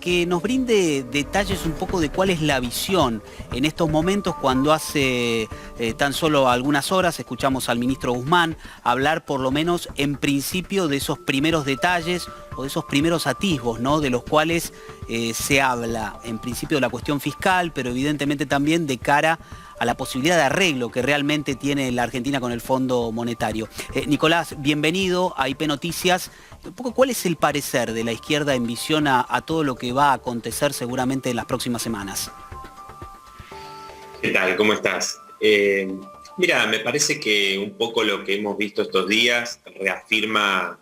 que nos brinde detalles un poco de cuál es la visión en estos momentos cuando hace tan solo algunas horas escuchamos al ministro Guzmán hablar por lo menos en principio de esos primeros detalles o de esos primeros atisbos, ¿no? De los cuales se habla en principio de la cuestión fiscal, pero evidentemente también de cara a la posibilidad de arreglo que realmente tiene la Argentina con el Fondo Monetario. Nicolás, bienvenido a IP Noticias. Un poco, ¿cuál es el parecer de la izquierda en visión a todo lo que va a acontecer seguramente en las próximas semanas? ¿Qué tal? ¿Cómo estás? Mira, me parece que un poco lo que hemos visto estos días reafirma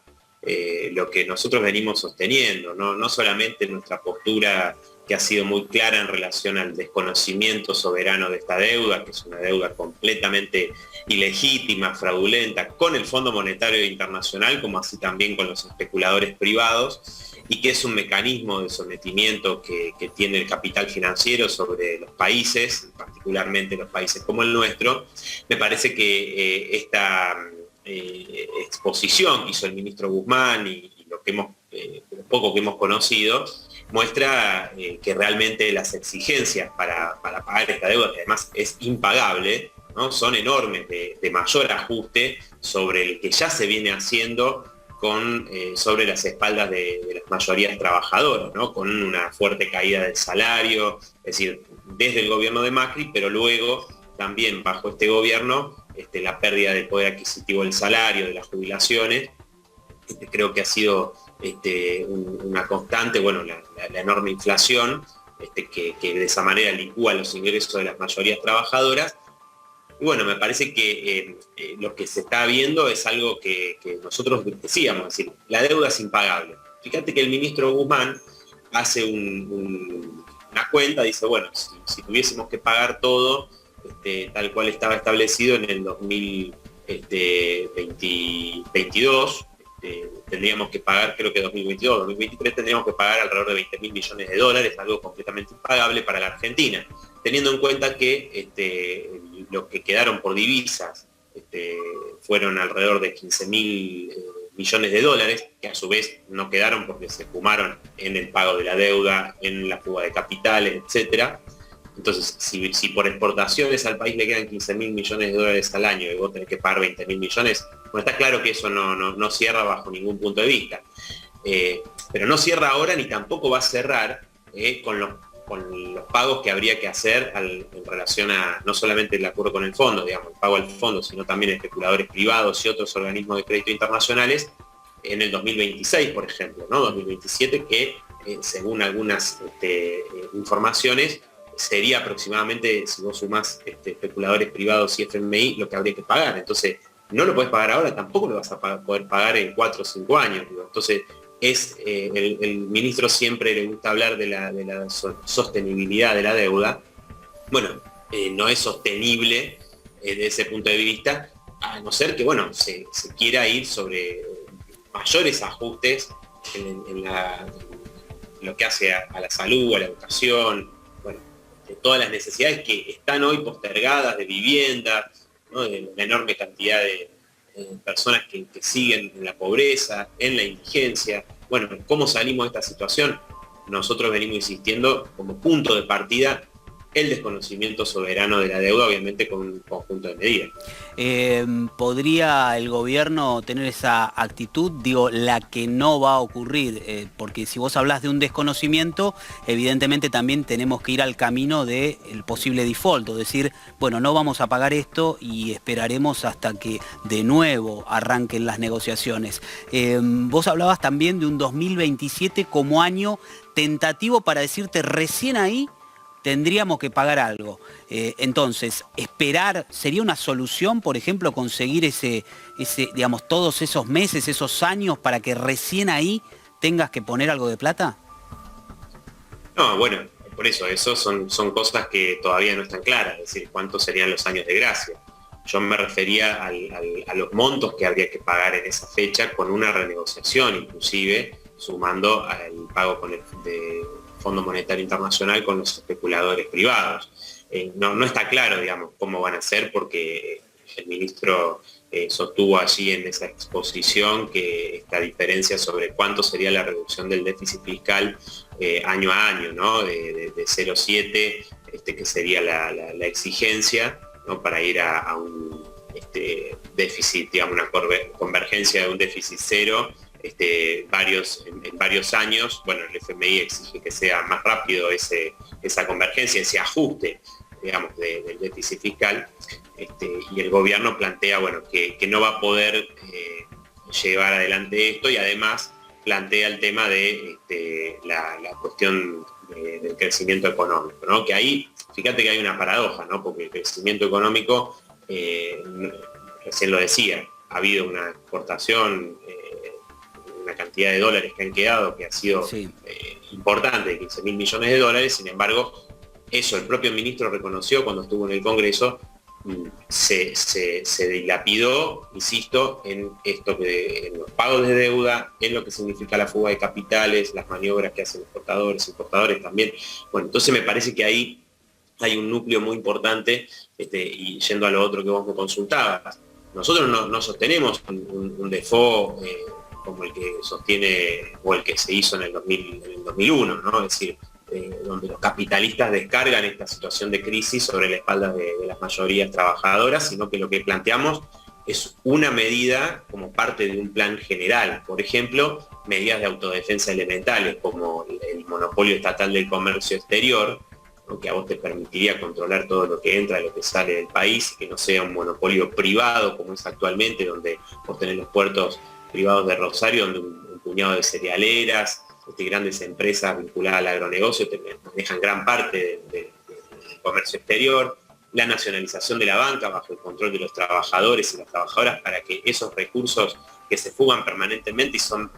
lo que nosotros venimos sosteniendo, ¿no? No solamente nuestra postura que ha sido muy clara en relación al desconocimiento soberano de esta deuda, que es una deuda completamente ilegítima, fraudulenta, con el Fondo Monetario Internacional, como así también con los especuladores privados, y que es un mecanismo de sometimiento que tiene el capital financiero sobre los países, particularmente los países como el nuestro. Me parece que esta exposición que hizo el ministro Guzmán y lo poco que hemos conocido, muestra que realmente las exigencias para pagar esta deuda, que además es impagable, ¿no? Son enormes, de mayor ajuste sobre el que ya se viene haciendo sobre las espaldas de las mayorías trabajadoras, ¿no? Con una fuerte caída del salario, es decir, desde el gobierno de Macri, pero luego también bajo este gobierno, la pérdida del poder adquisitivo del salario, de las jubilaciones. Creo que ha sido una constante, bueno, la enorme inflación, que de esa manera licúa los ingresos de las mayorías trabajadoras. Y bueno, me parece que lo que se está viendo es algo que nosotros decíamos, es decir, la deuda es impagable. Fíjate que el ministro Guzmán hace una cuenta, dice, bueno, si tuviésemos que pagar todo tal cual estaba establecido en el 2022, tendríamos que pagar, creo que 2022, 2023 tendríamos que pagar alrededor de $20.000 millones, algo completamente impagable para la Argentina, teniendo en cuenta que lo que quedaron por divisas fueron alrededor de $15.000 millones, que a su vez no quedaron porque se fumaron en el pago de la deuda, en la fuga de capitales, etcétera. Entonces, si por exportaciones al país le quedan $15.000 millones al año y vos tenés que pagar $20.000 millones, bueno, está claro que eso no cierra bajo ningún punto de vista. Pero no cierra ahora ni tampoco va a cerrar con los pagos que habría que hacer en relación a no solamente el acuerdo con el fondo, digamos, el pago al fondo, sino también especuladores privados y otros organismos de crédito internacionales en el 2026, por ejemplo, ¿no? 2027, que según algunas informaciones, sería aproximadamente, si vos sumás especuladores privados y FMI, lo que habría que pagar. Entonces, no lo podés pagar ahora, tampoco lo vas a poder pagar en 4 o 5 años. Digo. Entonces, el ministro siempre le gusta hablar de la sostenibilidad de la deuda. Bueno, no es sostenible desde ese punto de vista, a no ser que, bueno, se quiera ir sobre mayores ajustes en lo que hace a la salud, a la educación, de todas las necesidades que están hoy postergadas de vivienda, ¿no? De la enorme cantidad de personas que siguen en la pobreza, en la indigencia. Bueno, ¿cómo salimos de esta situación? Nosotros venimos insistiendo como punto de partida el desconocimiento soberano de la deuda, obviamente con un conjunto de medidas. ¿Podría el gobierno tener esa actitud? Digo, la que no va a ocurrir, porque si vos hablás de un desconocimiento, evidentemente también tenemos que ir al camino del posible default, es decir, bueno, no vamos a pagar esto y esperaremos hasta que de nuevo arranquen las negociaciones. Vos hablabas también de un 2027 como año tentativo para decirte recién ahí tendríamos que pagar algo. Entonces, esperar, ¿sería una solución, por ejemplo, conseguir digamos, todos esos meses, esos años, para que recién ahí tengas que poner algo de plata? No, bueno, por eso son cosas que todavía no están claras, es decir, cuántos serían los años de gracia. Yo me refería a los montos que habría que pagar en esa fecha con una renegociación, inclusive sumando al pago de Fondo Monetario Internacional con los especuladores privados. No está claro, digamos, cómo van a ser, porque el ministro sostuvo allí en esa exposición que esta diferencia sobre cuánto sería la reducción del déficit fiscal año a año, ¿no? de 0,7, que sería la exigencia, ¿no? Para ir a un déficit, digamos, una convergencia de un déficit cero, en varios años. Bueno, el FMI exige que sea más rápido esa convergencia, ese ajuste, digamos, del déficit fiscal, y el gobierno plantea, bueno, que no va a poder llevar adelante esto, y además plantea el tema de la cuestión del crecimiento económico, ¿no? Que ahí, fíjate que hay una paradoja, ¿no? Porque el crecimiento económico, recién lo decía, ha habido una exportación, una cantidad de dólares que han quedado, que ha sido importante, de 15.000 millones de dólares. Sin embargo, eso el propio ministro reconoció cuando estuvo en el Congreso, se dilapidó, insisto, en en los pagos de deuda, en lo que significa la fuga de capitales, las maniobras que hacen exportadores, importadores también. Bueno, entonces me parece que ahí hay un núcleo muy importante, y yendo a lo otro que vos me consultabas, nosotros no sostenemos un default como el que sostiene o el que se hizo en el 2001, ¿no? Es decir, donde los capitalistas descargan esta situación de crisis sobre la espalda de las mayorías trabajadoras, sino que lo que planteamos es una medida como parte de un plan general. Por ejemplo, medidas de autodefensa elementales, como el monopolio estatal del comercio exterior, ¿no? Que a vos te permitiría controlar todo lo que entra y lo que sale del país, que no sea un monopolio privado como es actualmente, donde vos tenés los puertos privados de Rosario, donde un puñado de cerealeras, grandes empresas vinculadas al agronegocio manejan gran parte del comercio exterior, la nacionalización de la banca bajo el control de los trabajadores y las trabajadoras, para que esos recursos que se fugan permanentemente, y son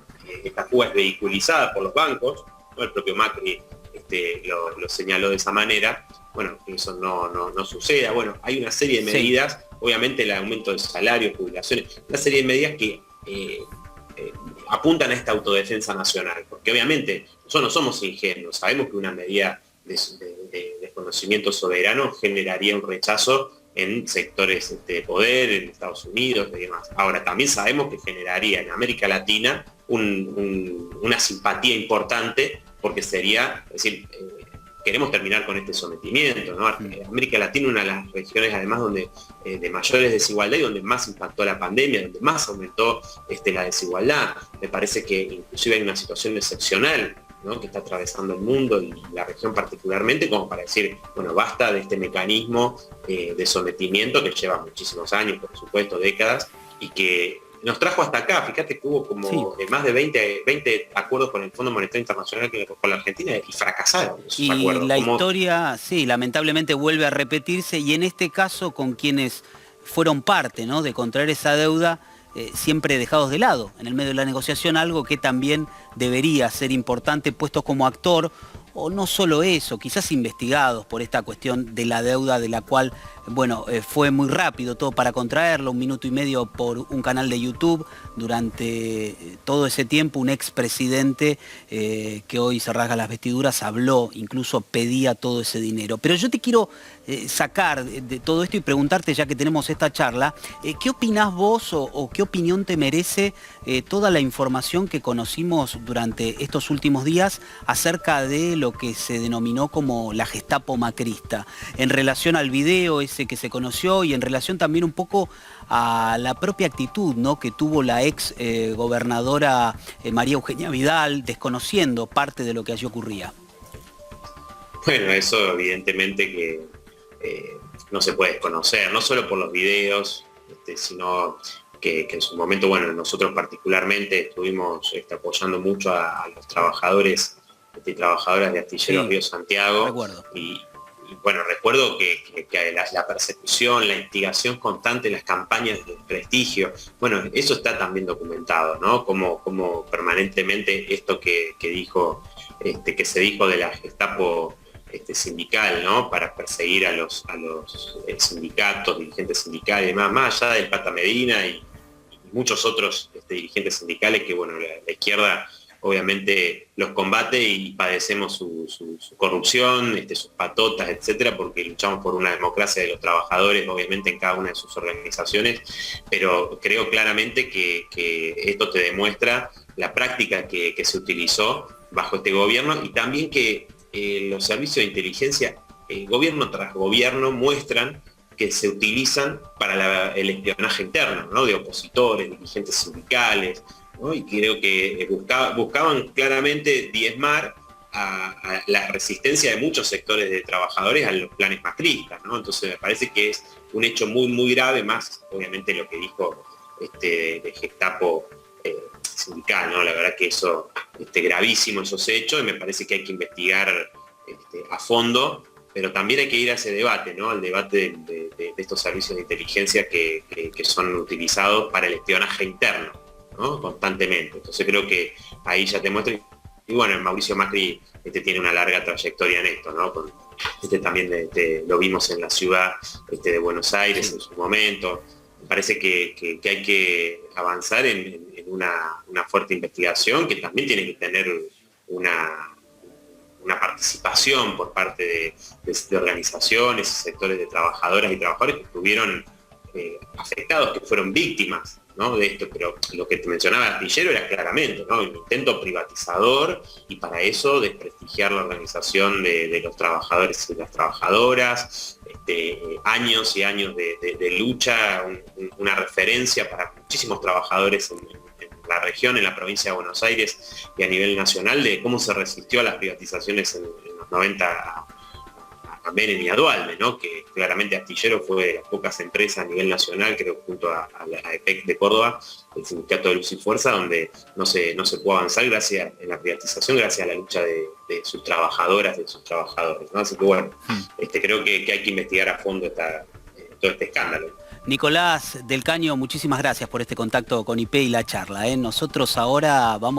esta fuga es vehiculizada por los bancos, ¿no? El propio Macri lo señaló de esa manera. Bueno, que eso no suceda. Bueno, hay una serie de medidas, obviamente el aumento del salario, jubilaciones, una serie de medidas que apuntan a esta autodefensa nacional, porque obviamente nosotros no somos ingenuos, sabemos que una medida de desconocimiento soberano generaría un rechazo en sectores de poder, en Estados Unidos y demás. Ahora, también sabemos que generaría en América Latina una simpatía importante, porque sería, es decir, queremos terminar con este sometimiento, ¿no? América Latina, una de las regiones además donde de mayores desigualdad y donde más impactó la pandemia, donde más aumentó la desigualdad. Me parece que inclusive hay una situación excepcional, ¿no? Que está atravesando el mundo y la región particularmente, como para decir, bueno, basta de este mecanismo de sometimiento que lleva muchísimos años, por supuesto, décadas, y que nos trajo hasta acá. Fíjate que hubo como más de 20 acuerdos con el Fondo Monetario Internacional con la Argentina, y fracasaron esos acuerdos. Y la historia, sí, lamentablemente vuelve a repetirse, y en este caso con quienes fueron parte, ¿no?, de contraer esa deuda, siempre dejados de lado en el medio de la negociación, algo que también debería ser importante, puestos como actor, o no solo eso, quizás investigados por esta cuestión de la deuda, de la cual, bueno, fue muy rápido todo para contraerlo, 1 minuto y medio por un canal de YouTube. Durante todo ese tiempo un expresidente que hoy se rasga las vestiduras habló, incluso pedía todo ese dinero. Pero yo te quiero sacar de todo esto y preguntarte, ya que tenemos esta charla, ¿qué opinás vos o qué opinión te merece toda la información que conocimos durante estos últimos días acerca de lo que se denominó como la Gestapo macrista, en relación al video ese que se conoció y en relación también un poco a la propia actitud, ¿no?, que tuvo la ex gobernadora María Eugenia Vidal, desconociendo parte de lo que allí ocurría? Bueno, eso evidentemente que no se puede desconocer, no solo por los videos, sino que en su momento, bueno, nosotros particularmente estuvimos apoyando mucho a los trabajadores y trabajadoras de Astilleros Río Santiago. Recuerdo. Y bueno, recuerdo que la persecución, la instigación constante, las campañas de prestigio, bueno, eso está también documentado, ¿no? Como permanentemente esto que dijo, que se dijo de la Gestapo sindical, ¿no?, para perseguir a los sindicatos, dirigentes sindicales y demás, más allá del Pata Medina y muchos otros dirigentes sindicales que, bueno, la izquierda obviamente los combate y padecemos su corrupción, sus patotas, etcétera, porque luchamos por una democracia de los trabajadores, obviamente en cada una de sus organizaciones, pero creo claramente que esto te demuestra la práctica que se utilizó bajo este gobierno y también que los servicios de inteligencia, gobierno tras gobierno, muestran que se utilizan para el espionaje interno, ¿no? De opositores, dirigentes sindicales, ¿no? Y creo que buscaban claramente diezmar a la resistencia de muchos sectores de trabajadores a los planes macristas, ¿no? Entonces me parece que es un hecho muy, muy grave, más obviamente lo que dijo de Gestapo sindical, ¿no? La verdad que eso, gravísimo esos hechos, y me parece que hay que investigar a fondo, pero también hay que ir a ese debate, ¿no? Al debate de estos servicios de inteligencia que son utilizados para el espionaje interno, ¿no? Constantemente. Entonces creo que ahí ya te muestro. Y bueno, Mauricio Macri tiene una larga trayectoria en esto, ¿no? También lo vimos en la ciudad de Buenos Aires en su momento. Me parece que hay que avanzar en una fuerte investigación que también tiene que tener una participación por parte de organizaciones y sectores de trabajadoras y trabajadores que estuvieron afectados, que fueron víctimas, ¿no? De esto, pero lo que te mencionaba Astillero era claramente, ¿no? Un intento privatizador y para eso desprestigiar la organización de los trabajadores y las trabajadoras, años y años de lucha, una referencia para muchísimos trabajadores en la región, en la provincia de Buenos Aires y a nivel nacional, de cómo se resistió a las privatizaciones en los 90 a Menem y a Duhalde, ¿no? Que claramente Astillero fue de las pocas empresas a nivel nacional, creo junto a la EPEC de Córdoba, el sindicato de Luz y Fuerza, donde no se pudo avanzar en la privatización gracias a la lucha de sus trabajadoras, de sus trabajadores, ¿no? Así que bueno, creo que hay que investigar a fondo todo este escándalo. Nicolás del Caño, muchísimas gracias por este contacto con IP y la charla, ¿eh? Nosotros ahora vamos